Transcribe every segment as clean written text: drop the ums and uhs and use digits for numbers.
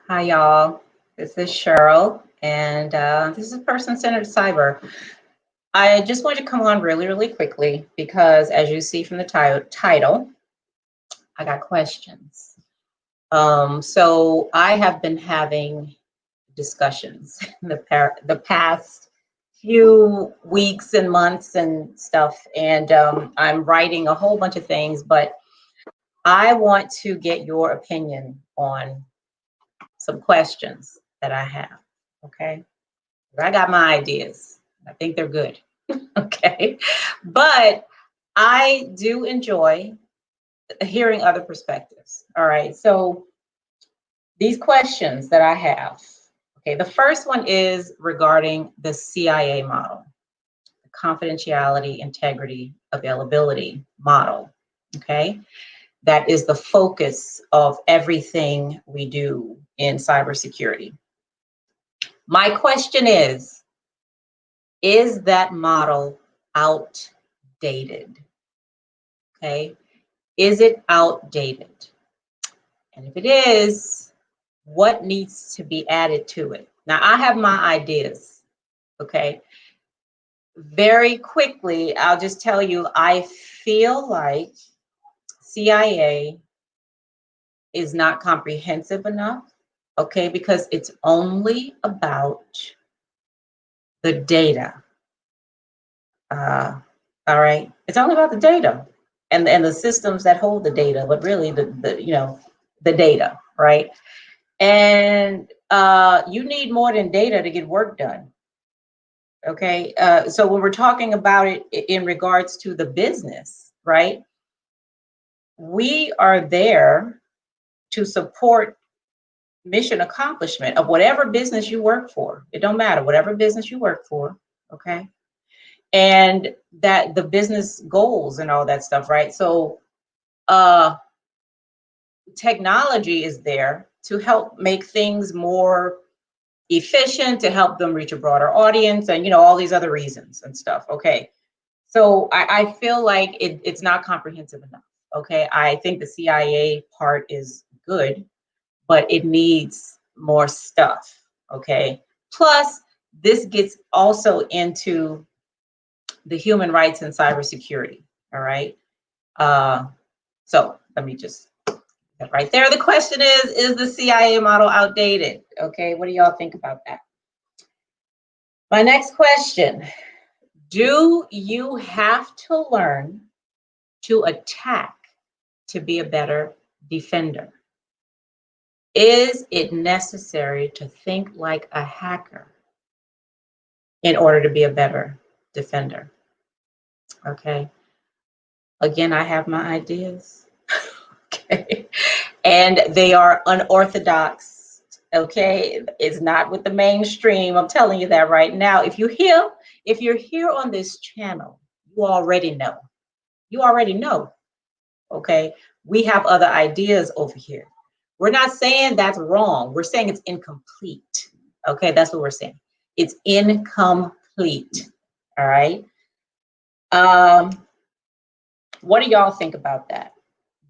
Hi, y'all. This is Cheryl, and this is Person-Centered Cyber. I just wanted to come on really, really quickly because, as you see from the title, I got questions. So I have been having discussions in the past few weeks and months and stuff, and I'm writing a whole bunch of things, but I want to get your opinion on some questions that I have. Okay. I got my ideas. I think they're good. Okay. But I do enjoy hearing other perspectives. All right. So these questions that I have. Okay. The first one is regarding the CIA model, the confidentiality, integrity, availability model. Okay. That is the focus of everything we do in cybersecurity. My question is that model outdated? Okay, is it outdated? And if it is, what needs to be added to it? Now, I have my ideas, okay? Very quickly, I'll just tell you, I feel like CIA is not comprehensive enough, okay, because it's only about the data. All right, it's only about the data and the systems that hold the data, but really the data, right? And you need more than data to get work done. Okay, so when we're talking about it in regards to the business, right? We are there to support mission accomplishment of whatever business you work for. It don't matter, whatever business you work for, okay? And that the business goals and all that stuff, right? So technology is there to help make things more efficient, to help them reach a broader audience, and all these other reasons and stuff. Okay, so I feel like it's not comprehensive enough. Okay, I think the CIA part is good, but it needs more stuff. Okay, plus this gets also into the human rights and cybersecurity. All right. So let me just right there. The question is the CIA model outdated? Okay, what do y'all think about that? My next question, do you have to learn to attack to be a better defender? Is it necessary to think like a hacker in order to be a better defender? Okay. Again, I have my ideas. Okay. And they are unorthodox. Okay. It's not with the mainstream. I'm telling you that right now. If you're here on this channel, you already know. You already know. Okay. We have other ideas over here. We're not saying that's wrong. We're saying it's incomplete. Okay. That's what we're saying. It's incomplete. All right. What do y'all think about that?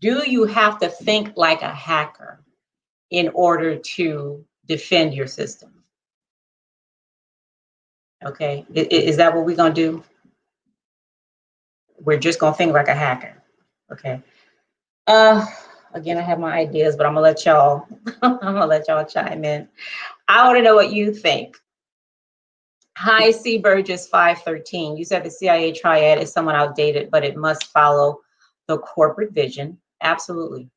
Do you have to think like a hacker in order to defend your system? Okay, is that what we're gonna do? We're just gonna think like a hacker. Okay. Again, I have my ideas, but I'm gonna let y'all. I'm gonna let y'all chime in. I want to know what you think. Hi, C. Burgess 513. You said the CIA triad is somewhat outdated, but it must follow the corporate vision. Absolutely.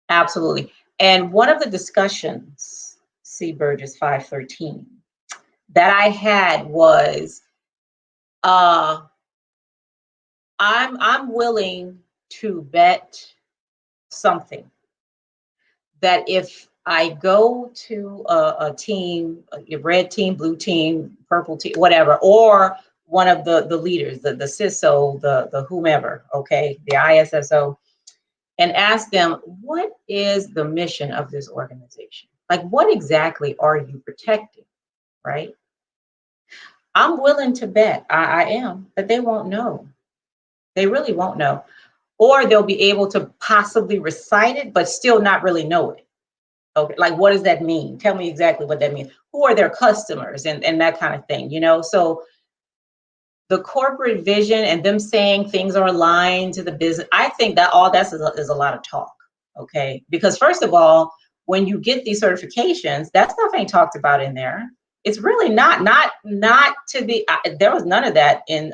Absolutely. And one of the discussions, C. Burgess 513, that I had was I'm willing to bet something that if I go to a team, a red team, blue team, purple team, whatever, or one of the leaders, the CISO, the whomever, okay, the ISSO, and ask them, what is the mission of this organization? Like, what exactly are you protecting, right? I'm willing to bet, I am, that they won't know. They really won't know. Or they'll be able to possibly recite it, but still not really know it. Okay, like what does that mean? Tell me exactly what that means. Who are their customers and that kind of thing, you know? So the corporate vision and them saying things are aligned to the business, I think that all that's is a lot of talk, okay? Because first of all, when you get these certifications, that stuff ain't talked about in there. It's really not to be, there was none of that in,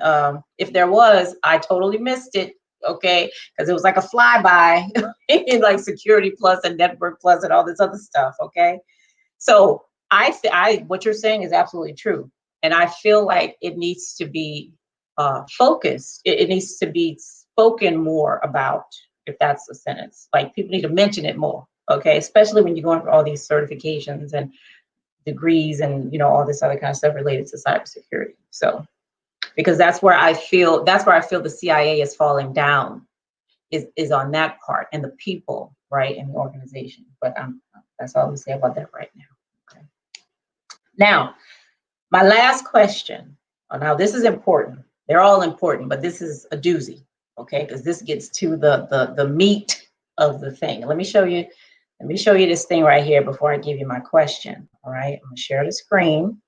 if there was, I totally missed it, okay? Because it was like a flyby in like Security Plus and Network Plus and all this other stuff, okay? So what you're saying is absolutely true. And I feel like it needs to be focused. It needs to be spoken more about, if that's a sentence. Like people need to mention it more, okay? Especially when you're going for all these certifications and degrees and all this other kind of stuff related to cybersecurity. So because that's where I feel the CIA is falling down, is on that part, and the people, right, in the organization. But that's all I'm gonna say about that right now. Okay. Now, my last question. Oh, now this is important. They're all important, but this is a doozy, okay? Because this gets to the meat of the thing. Let me show you this thing right here before I give you my question. All right, I'm gonna share the screen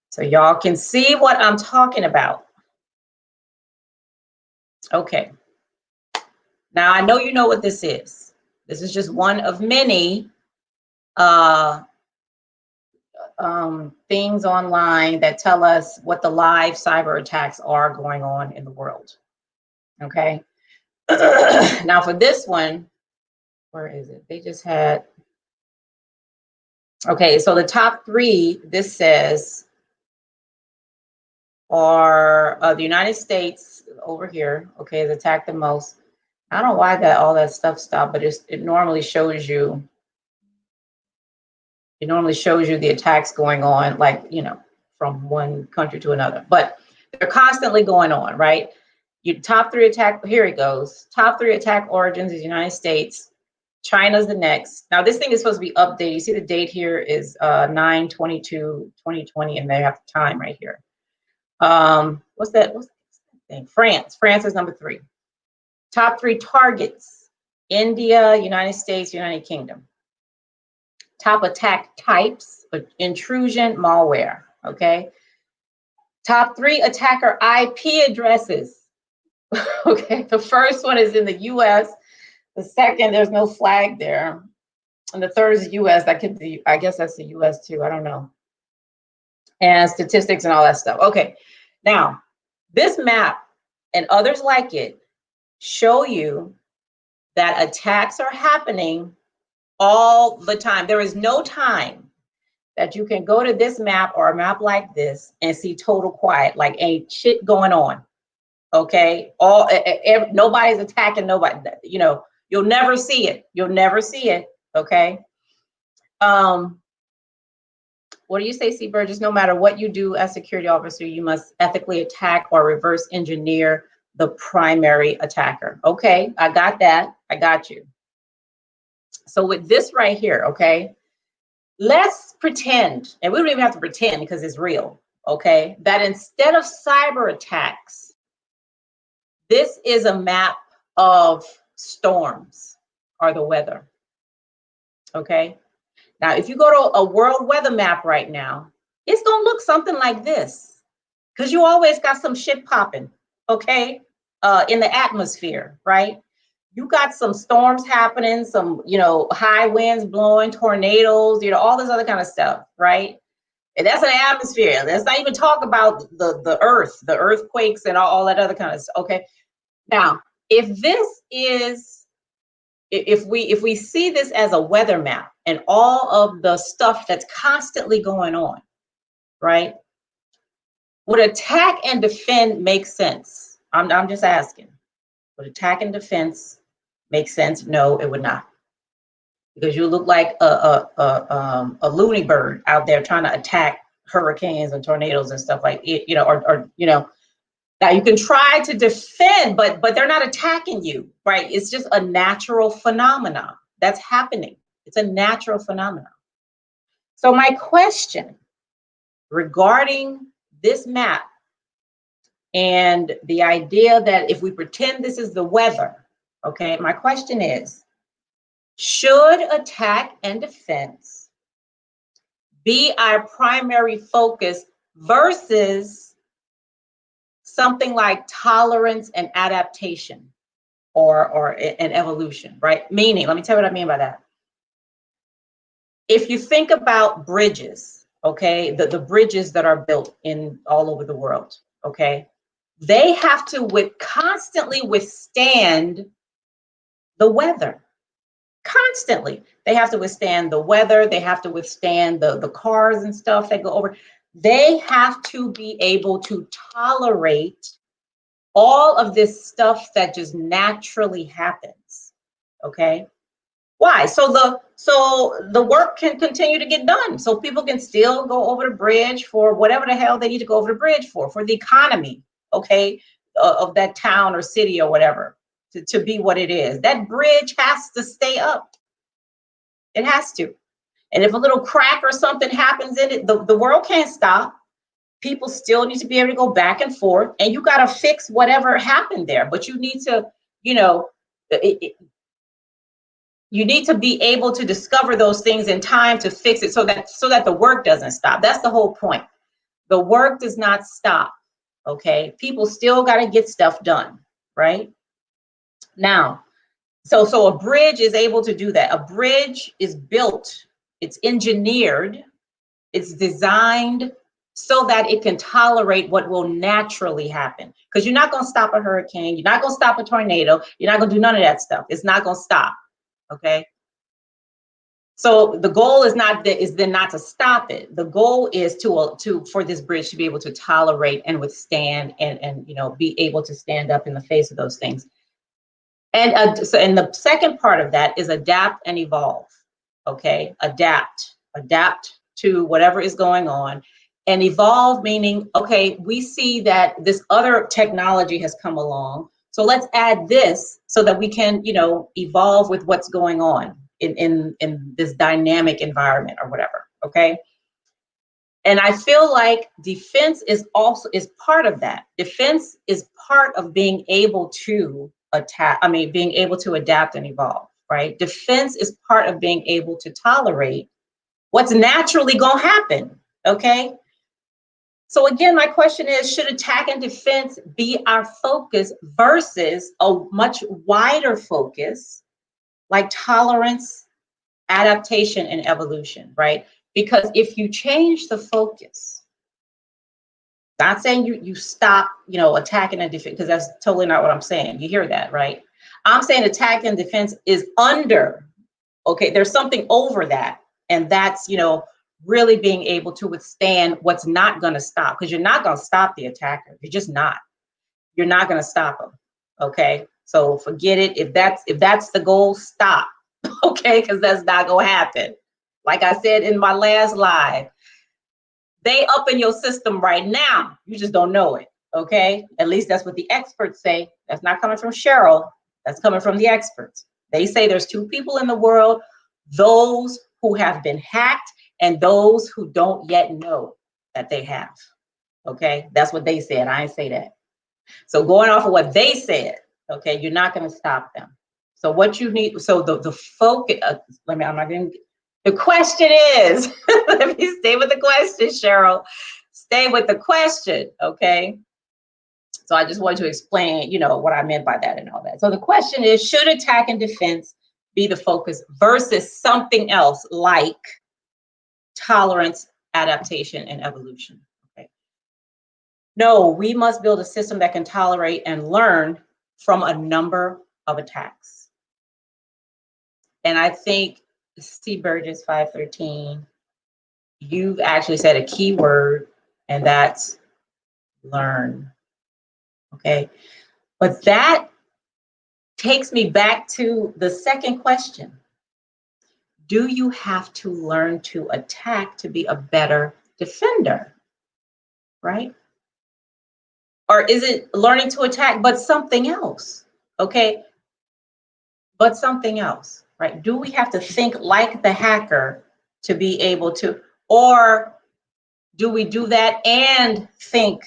so y'all can see what I'm talking about. Okay. Now I know you know what this is. This is just one of many things online that tell us what the live cyber attacks are going on in the world. Okay. Now for this one, where is it? They just had, okay, so the top 3, this says, are the United States over here, okay, has attacked the most. I don't know why all that stuff stopped, but it normally shows you, the attacks going on, like, from one country to another, but they're constantly going on, right? Your top 3 attack, here it goes. Top 3 attack origins is United States. China's the next. Now this thing is supposed to be updated. You see the date here is 9/22/2020, and they have the time right here. What's that thing? France is number 3. Top 3 targets: India, United States, United Kingdom. Top attack types: intrusion, malware. Okay. Top 3 attacker IP addresses. Okay, the first one is in the US. The second, there's no flag there. And the third is US. That could be, I guess that's the US too. I don't know. And statistics and all that stuff. Okay. Now, this map and others like it show you that attacks are happening all the time. There is no time that you can go to this map or a map like this and see total quiet, like ain't shit going on. Okay, nobody's attacking nobody. You'll never see it. You'll never see it. Okay. What do you say, C. Burgess? No matter what you do as security officer, you must ethically attack or reverse engineer the primary attacker. Okay, I got that. I got you. So with this right here, okay, let's pretend, and we don't even have to pretend because it's real, okay, that instead of cyber attacks, this is a map of storms or the weather, okay? Now, if you go to a world weather map right now, it's gonna look something like this, because you always got some shit popping, okay, in the atmosphere, right? You got some storms happening, some, high winds blowing, tornadoes, all this other kind of stuff, right? And that's an atmosphere. Let's not even talk about the earth, the earthquakes and all that other kind of stuff, okay? Now, if we see this as a weather map and all of the stuff that's constantly going on, right? Would attack and defend make sense? I'm just asking. Would attack and defense make sense? No, it would not. Because you look like a loony bird out there trying to attack hurricanes and tornadoes and stuff like it, now you can try to defend, but they're not attacking you, right? It's just a natural phenomenon that's happening. It's a natural phenomenon. So my question regarding this map and the idea that if we pretend this is the weather, okay, my question is, Should attack and defense be our primary focus versus something like tolerance and adaptation or an evolution, right? Meaning, let me tell you what I mean by that. If you think about bridges, okay, the bridges that are built in all over the world, okay, they have to constantly withstand the weather. Constantly. They have to withstand the weather. They have to withstand the cars and stuff that go over. They have to be able to tolerate all of this stuff that just naturally happens. Okay. Why? So the work can continue to get done. So people can still go over the bridge for whatever the hell they need to go over the bridge for the economy, okay, of that town or city or whatever, to be what it is. That bridge has to stay up. It has to. And if a little crack or something happens in it, the world can't stop. People still need to be able to go back and forth, and you got to fix whatever happened there. But you need to, you know, you need to be able to discover those things in time to fix it so that the work doesn't stop. That's the whole point. The work does not stop. Okay, people still got to get stuff done, right? Now, so a bridge is able to do that. A bridge is built, it's engineered, it's designed so that it can tolerate what will naturally happen. Because you're not going to stop a hurricane, you're not going to stop a tornado, you're not going to do none of that stuff. It's not going to stop. Okay. So the goal is then not to stop it. The goal is for this bridge to be able to tolerate and withstand and be able to stand up in the face of those things. And the second part of that is adapt and evolve. Okay, adapt to whatever is going on, and evolve meaning, okay, we see that this other technology has come along, so let's add this so that we can evolve with what's going on in this dynamic environment or whatever. Okay. And I feel like defense is part of that. Defense is part of being able to being able to adapt and evolve, right? Defense is part of being able to tolerate what's naturally going to happen, okay? So again, my question is, should attack and defense be our focus versus a much wider focus like tolerance, adaptation, and evolution, right? Because if you change the focus, not saying you stop, attacking and defense, because that's totally not what I'm saying. You hear that, right? I'm saying attack and defense is under, okay, there's something over that. And that's, really being able to withstand what's not going to stop, because you're not going to stop the attacker. You're just not. You're not going to stop them. Okay. So forget it. If that's the goal, stop. Okay. Because that's not going to happen. Like I said in my last live, they up in your system right now. You just don't know it. Okay. At least that's what the experts say. That's not coming from Cheryl. That's coming from the experts. They say there's two people in the world, those who have been hacked and those who don't yet know that they have. Okay. That's what they said. I ain't say that. So going off of what they said, okay, you're not going to stop them. So what you need, so the focus, the question is, let me stay with the question, Cheryl. Stay with the question, okay? So I just wanted to explain, what I meant by that and all that. So the question is, should attack and defense be the focus versus something else like tolerance, adaptation, and evolution? Okay. No, we must build a system that can tolerate and learn from a number of attacks. And I think C. Burgess 513, you've actually said a key word, and that's learn. Okay. But that takes me back to the second question. Do you have to learn to attack to be a better defender? Right? Or is it learning to attack, but something else? Okay. But something else, right? Do we have to think like the hacker to be able to, or do we do that and think,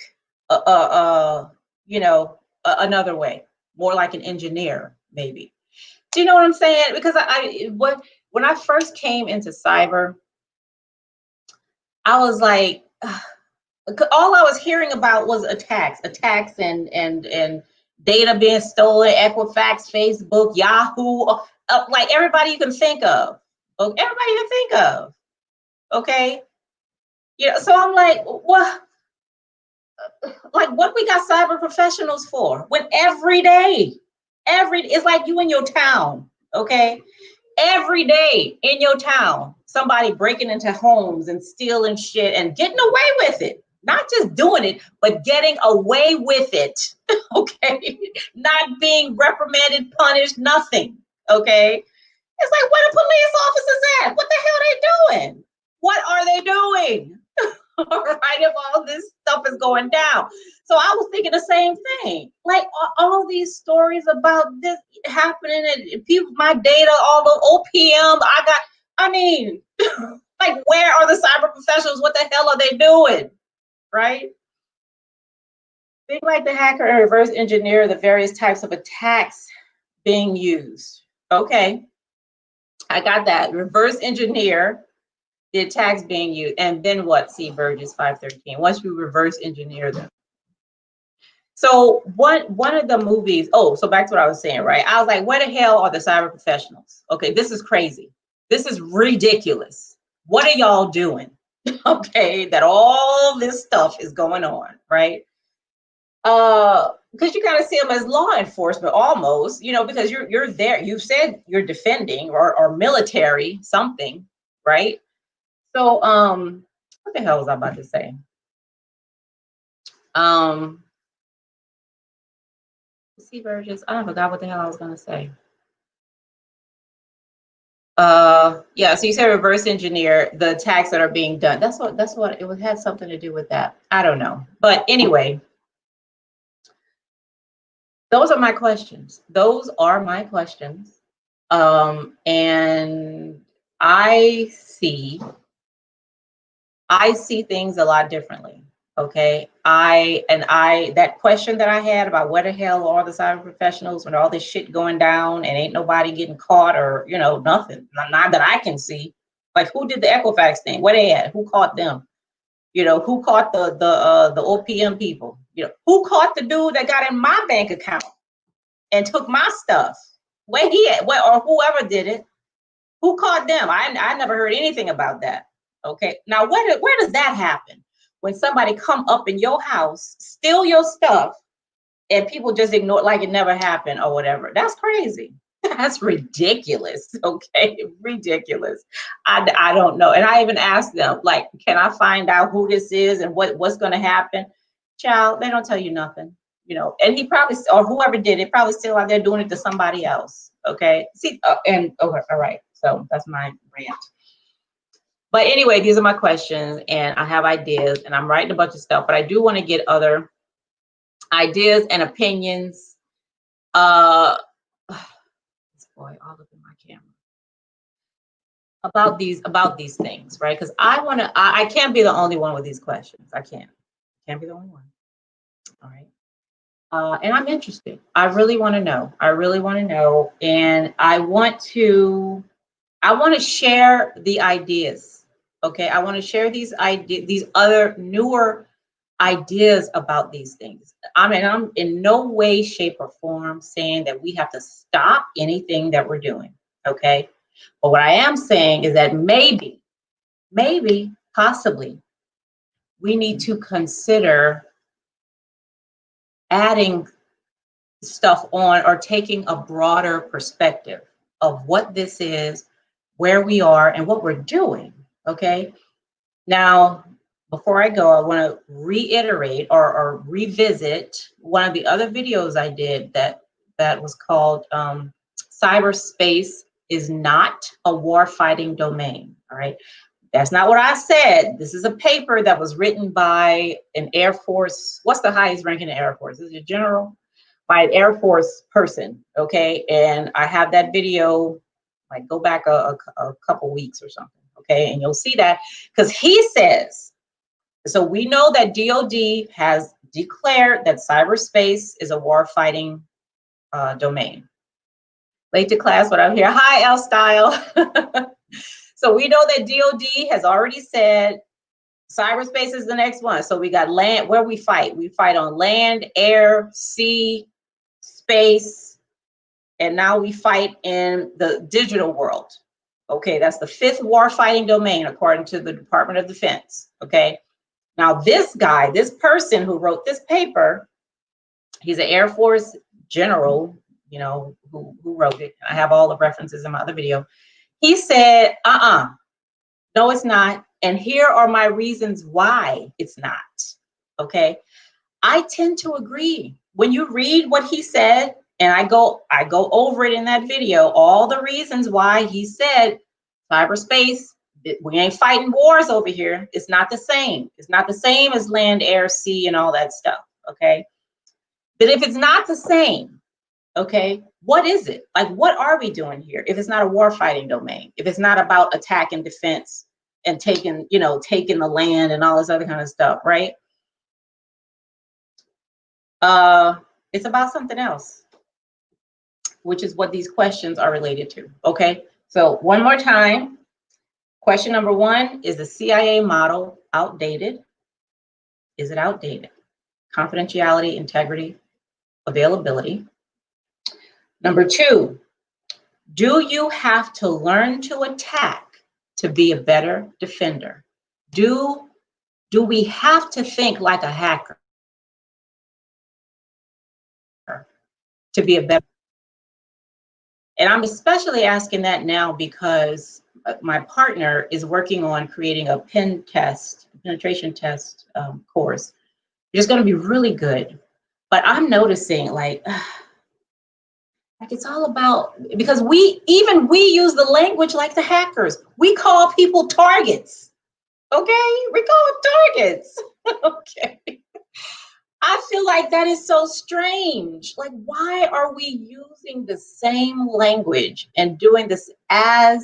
another way, more like an engineer, maybe? Do you know what I'm saying? Because when I first came into cyber, I was like, all I was hearing about was attacks, and data being stolen, Equifax, Facebook, Yahoo, like everybody you can think of. Everybody you can think of. Okay. Yeah. So I'm like, what? Like, what we got cyber professionals for? When every day, it's like you in your town. Okay. Every day in your town, somebody breaking into homes and stealing shit and getting away with it. Not just doing it, but getting away with it. Okay. Not being reprimanded, punished, nothing. Okay. It's like, where the police officers at? What the hell are they doing? What are they doing? Right, if all this stuff is going down. So I was thinking the same thing. Like all these stories about this happening and people, my data, all the OPM, I mean, like, where are the cyber professionals? What the hell are they doing? Right? Think like the hacker and reverse engineer the various types of attacks being used. Okay, I got that. Reverse engineer the attacks being used, and then what? See Burgess 513. Once you reverse engineer them. So one of the movies. Oh, so back to what I was saying, right? I was like, where the hell are the cyber professionals? Okay, this is crazy. This is ridiculous. What are y'all doing? Okay, that all this stuff is going on, right? Because you kind of see them as law enforcement almost, because you're there. You said you're defending or military something, right? So, what the hell was I about to say? See, Burgess, I forgot what the hell I was gonna say. Yeah. So you said reverse engineer the attacks that are being done. That's what it had something to do with that. I don't know, but anyway, those are my questions. And I see things a lot differently. Okay. That question that I had about where the hell are the cyber professionals when all this shit going down and ain't nobody getting caught or, nothing. Not that I can see. Like, who did the Equifax thing? Where they at? Who caught them? Who caught the OPM people? Who caught the dude that got in my bank account and took my stuff? Where he at? Or whoever did it? Who caught them? I never heard anything about that. Okay. Now, where does that happen? When somebody come up in your house, steal your stuff, and people just ignore it like it never happened or whatever. That's crazy. That's ridiculous. Okay. Ridiculous. I don't know. And I even asked them, like, can I find out who this is and what's going to happen? Child, they don't tell you nothing. And he probably, or whoever did it, probably still out there doing it to somebody else. Okay. See, all right. So that's my rant. But anyway, these are my questions, and I have ideas, and I'm writing a bunch of stuff, but I do want to get other ideas and opinions. Boy, all up in my camera. About these things, right? Because I can't be the only one with these questions. I can't be the only one. All right. And I'm interested. I really want to know. And I want to share the ideas. Okay, I want to share these other newer ideas about these things. I mean, I'm in no way, shape, or form saying that we have to stop anything that we're doing. Okay, but what I am saying is that maybe, possibly, we need to consider adding stuff on or taking a broader perspective of what this is, where we are, and what we're doing. Okay. Now, before I go, I want to reiterate or revisit one of the other videos I did that was called Cyberspace is Not a War-Fighting Domain. All right. That's not what I said. This is a paper that was written by an Air Force. What's the highest rank in the Air Force? Is it general? By an Air Force person. Okay. And I have that video, like, go back a couple weeks or something. Okay, and you'll see that because he says, so we know that DOD has declared that cyberspace is a war-fighting domain. Late to class, but I'm here. Hi, L Style. So we know that DOD has already said cyberspace is the next one. So we got land, where we fight. We fight on land, air, sea, space, and now we fight in the digital world. Okay, that's the 5th warfighting domain according to the Department of Defense. Okay, now this guy, this person who wrote this paper, he's an Air Force general, you know, who wrote it. I have all the references in my other video. He said, no, it's not. And here are my reasons why it's not. Okay, I tend to agree. When you read what he said, and I go over it in that video, all the reasons why he said cyberspace, we ain't fighting wars over here. It's not the same. It's not the same as land, air, sea, and all that stuff. Okay. But if it's not the same, okay, what is it? Like, what are we doing here? If it's not a war fighting domain, if it's not about attack and defense and taking the land and all this other kind of stuff, right? It's about something else, which is what these questions are related to. Okay, so one more time. Question number 1, is the CIA model outdated? Is it outdated? Confidentiality, integrity, availability. Number 2, do you have to learn to attack to be a better defender? Do we have to think like a hacker to be a better? And I'm especially asking that now because my partner is working on creating a penetration test course. It's going to be really good. But I'm noticing like it's all about, because we use the language like the hackers. We call people targets. Okay, we call them targets. Okay. I feel like that is so strange. Like, why are we using the same language and doing this as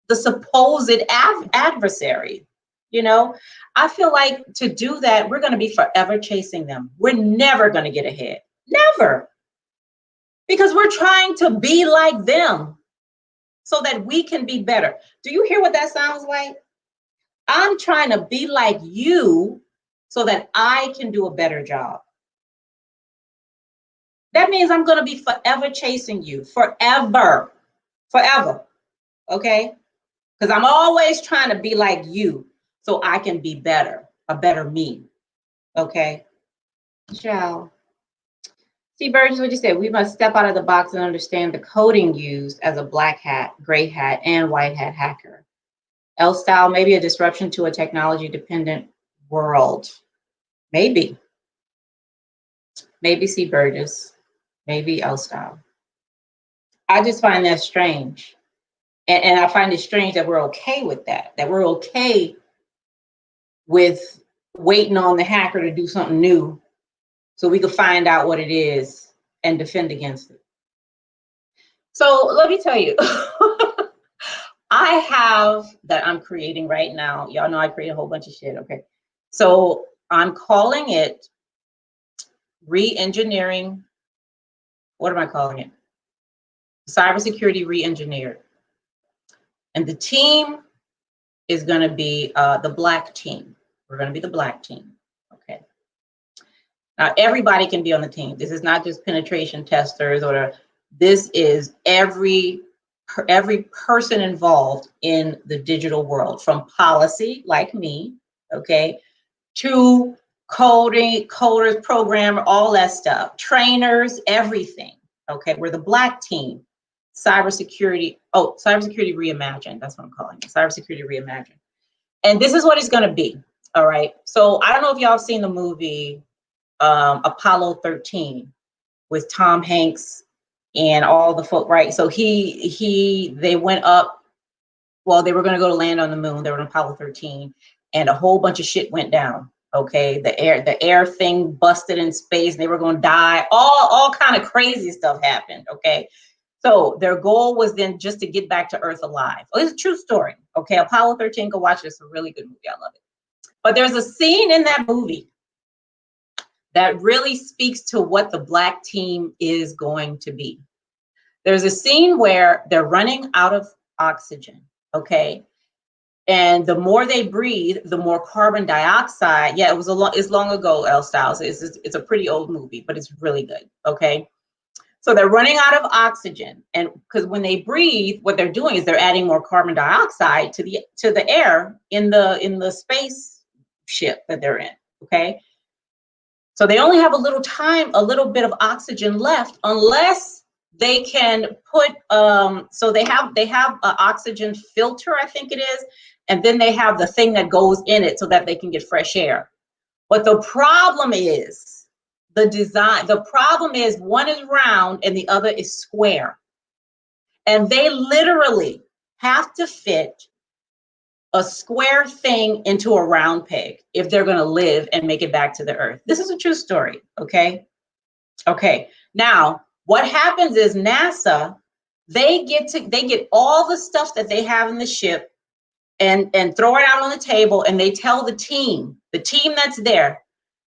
the supposed adversary? You know, I feel like to do that, we're going to be forever chasing them. We're never going to get ahead. Never. Because we're trying to be like them so that we can be better. Do you hear what that sounds like? I'm trying to be like you so that I can do a better job. That means I'm going to be forever chasing you, forever, okay? Because I'm always trying to be like you so I can be better, a better me, okay? Ciao. See, Burgess, what you said, we must step out of the box and understand the coding used as a black hat, gray hat, and white hat hacker. L-style, maybe a disruption to a technology-dependent world. Maybe. Maybe C. Burgess. Maybe L-style. I just find that strange. And I find it strange that we're okay with that we're okay with waiting on the hacker to do something new so we can find out what it is and defend against it. So let me tell you, I have that I'm creating right now. Y'all know I create a whole bunch of shit, okay? So I'm calling it re-engineering. What am I calling it? Cybersecurity re-engineered. And the team is going to be the black team. We're going to be the black team. Okay. Now, everybody can be on the team. This is not just penetration testers, or this is every person involved in the digital world, from policy, like me, okay, to coding, coders, programmer, all that stuff, trainers, everything. Okay, we're the black team. Cybersecurity reimagined. That's what I'm calling it. Cybersecurity reimagined. And this is what it's going to be. All right. So I don't know if y'all have seen the movie Apollo 13 with Tom Hanks and all the folk, right? So they went up. Well, they were going to go to land on the moon. They were on Apollo 13, and a whole bunch of shit went down. Okay, the air thing busted in space, and they were going to die. All kind of crazy stuff happened. Okay. So their goal was then just to get back to Earth alive. Oh, it's a true story. Okay, Apollo 13, go watch it. It's a really good movie. I love it. But there's a scene in that movie that really speaks to what the black team is going to be. There's a scene where they're running out of oxygen, okay? And the more they breathe, the more carbon dioxide. Yeah, it's long ago, L Styles. It's a pretty old movie, but it's really good, okay? So they're running out of oxygen, and because when they breathe, what they're doing is they're adding more carbon dioxide to the air in the space ship that they're in, okay? So they only have a little bit of oxygen left, unless they can put so they have an oxygen filter, I think it is, and then they have the thing that goes in it so that they can get fresh air. But the problem is the design. The problem is one is round and the other is square, and they literally have to fit a square thing into a round peg if they're going to live and make it back to the earth. This is a true story, okay? Okay. Now, what happens is NASA, they get all the stuff that they have in the ship and throw it out on the table, and they tell the team that's there,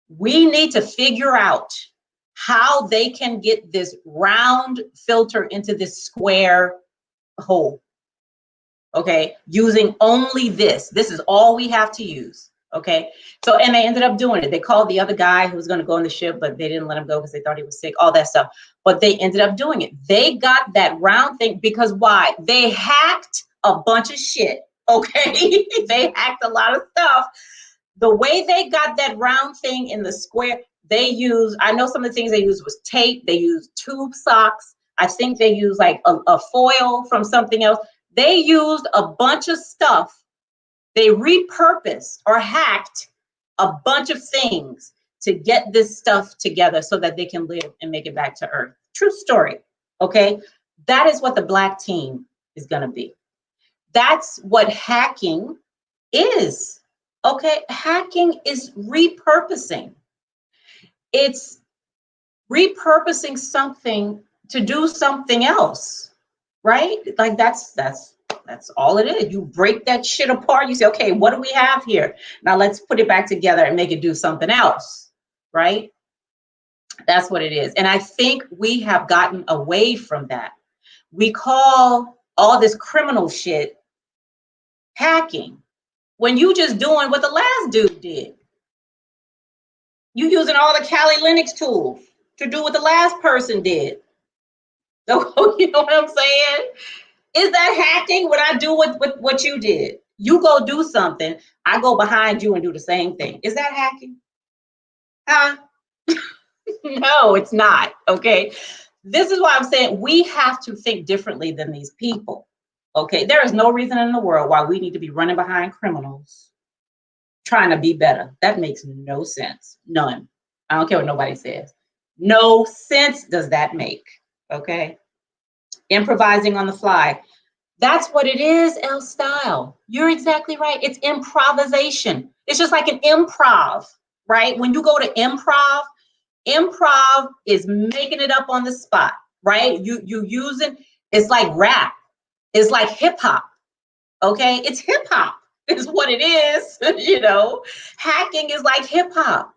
we need to figure out how they can get this round filter into this square hole. Okay, using only this. This is all we have to use. Okay, so, and they ended up doing it. They called the other guy who was going to go on the ship, but they didn't let him go because they thought he was sick, all that stuff. But they ended up doing it. They got that round thing because why? They hacked a bunch of shit. Okay, they hacked a lot of stuff. The way they got that round thing in the square, they used, I know some of the things they used was tape. They used tube socks. I think they used like a foil from something else. They used a bunch of stuff. They repurposed or hacked a bunch of things to get this stuff together so that they can live and make it back to Earth. True story, okay? That is what the black team is gonna be. That's what hacking is, okay? Hacking is repurposing. It's repurposing something to do something else, right? Like that's all it is. You break that shit apart. You say, okay, what do we have here? Now let's put it back together and make it do something else, right? That's what it is. And I think we have gotten away from that. We call all this criminal shit hacking when you just doing what the last dude did. You using all the Kali Linux tools to do what the last person did. So, you know what I'm saying? Is that hacking when I do what you did? You go do something, I go behind you and do the same thing. Is that hacking? Huh? No, it's not, okay? This is why I'm saying we have to think differently than these people, okay? There is no reason in the world why we need to be running behind criminals trying to be better. That makes no sense. None. I don't care what nobody says. No sense does that make, okay? Improvising on the fly. That's what it is, L Style. You're exactly right. It's improvisation. It's just like an improv, right? When you go to improv, improv is making it up on the spot, right? You using, it's like rap. It's like hip hop, okay? It's hip hop is what it is, you know? Hacking is like hip hop.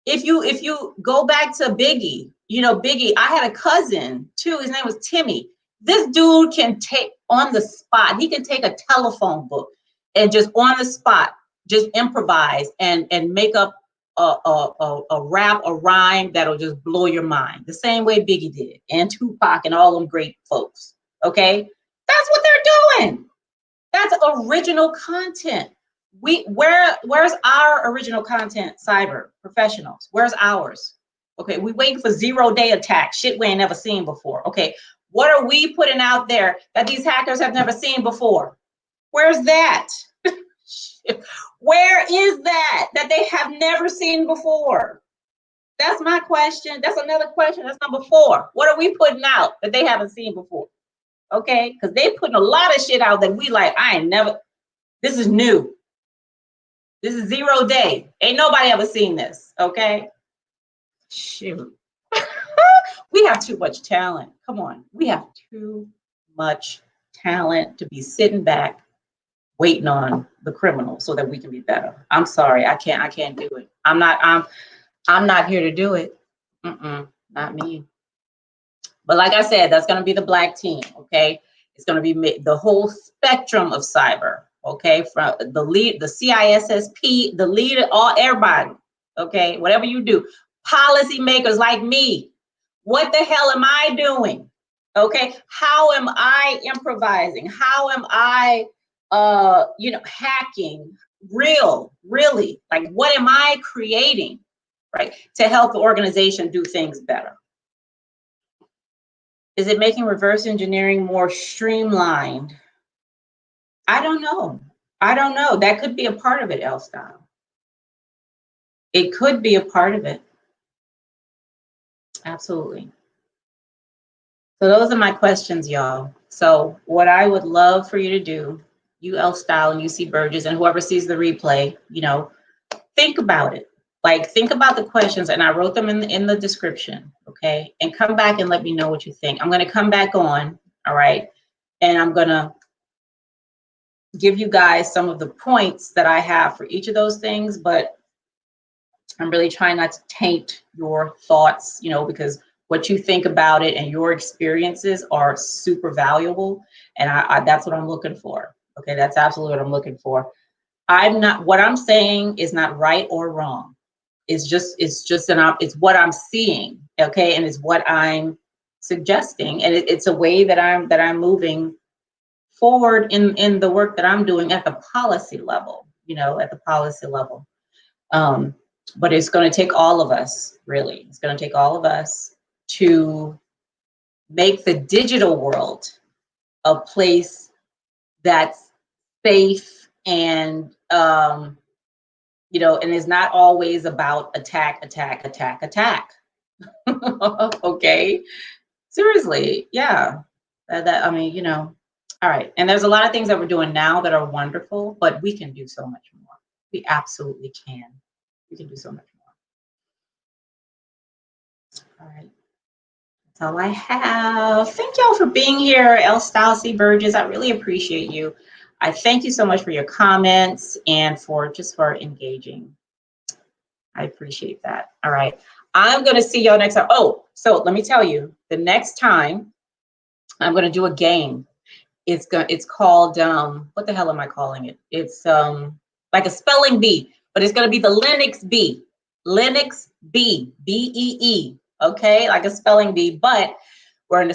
If you go back to Biggie, you know, Biggie, I had a cousin too, his name was Timmy. This dude can take on the spot, he can take a telephone book and just on the spot, just improvise and make up a rap, a rhyme that'll just blow your mind. The same way Biggie did, and Tupac and all them great folks, okay? That's what they're doing. That's original content. Where's our original content, cyber professionals? Where's ours? Okay, we waiting for 0-day attacks, shit we ain't never seen before. Okay, what are we putting out there that these hackers have never seen before? Where's that? Where is that they have never seen before? That's my question. That's another question. That's number 4. What are we putting out that they haven't seen before? Okay, because they putting a lot of shit out that we like, I ain't never, this is new. This is 0-day. Ain't nobody ever seen this, okay? Shoot. We have too much talent. Come on. We have too much talent to be sitting back waiting on the criminal so that we can be better. I'm sorry. I can't do it. I'm not here to do it. Not me. But like I said, that's going to be the black team, okay? It's going to be the whole spectrum of cyber, okay? From the lead, the CISSP, the leader, everybody, okay? Whatever you do, policymakers like me, what the hell am I doing? Okay, how am I improvising? How am I, hacking? Really, like what am I creating, right, to help the organization do things better? Is it making reverse engineering more streamlined? I don't know. That could be a part of it, L Style. It could be a part of it. Absolutely. So those are my questions, y'all. So what I would love for you to do, you L Style and UC Burgess and whoever sees the replay, think about it. Like think about the questions, and I wrote them in the description, okay? And come back and let me know what you think. I'm going to come back on, all right? And I'm going to give you guys some of the points that I have for each of those things, but I'm really trying not to taint your thoughts, because what you think about it and your experiences are super valuable. And I that's what I'm looking for. Okay, that's absolutely what I'm looking for. What I'm saying is not right or wrong. It's what I'm seeing. Okay, and it's what I'm suggesting. And it's a way that I'm moving forward in the work that I'm doing at the policy level, at the policy level. But it's going to take all of us, really. It's going to take all of us to make the digital world a place that's safe and, and is not always about attack. Okay, seriously, yeah. All right. And there's a lot of things that we're doing now that are wonderful, but we can do so much more. We absolutely can. We can do so much more. All right. That's all I have. Thank y'all for being here, L Style C Burgess. I really appreciate you. I thank you so much for your comments and for engaging. I appreciate that. All right. I'm going to see y'all next time. Oh, so let me tell you, the next time I'm going to do a game. It's called, what the hell am I calling it? It's like a spelling bee, but it's going to be the Linux bee. Linux bee, B-E-E. Okay, like a spelling bee, but we're in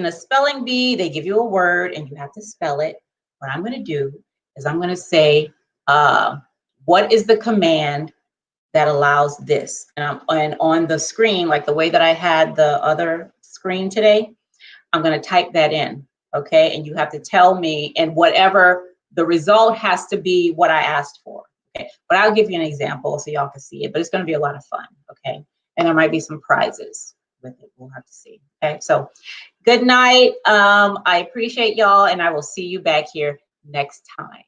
a spelling bee. They give you a word and you have to spell it. What I'm going to do is I'm going to say, what is the command that allows this? And on the screen, like the way that I had the other screen today, I'm going to type that in. Okay, and you have to tell me, and whatever the result has to be what I asked for. Okay, but I'll give you an example so y'all can see it, but it's going to be a lot of fun. Okay, and there might be some prizes with it. We'll have to see. Okay, so good night. I appreciate y'all, and I will see you back here next time.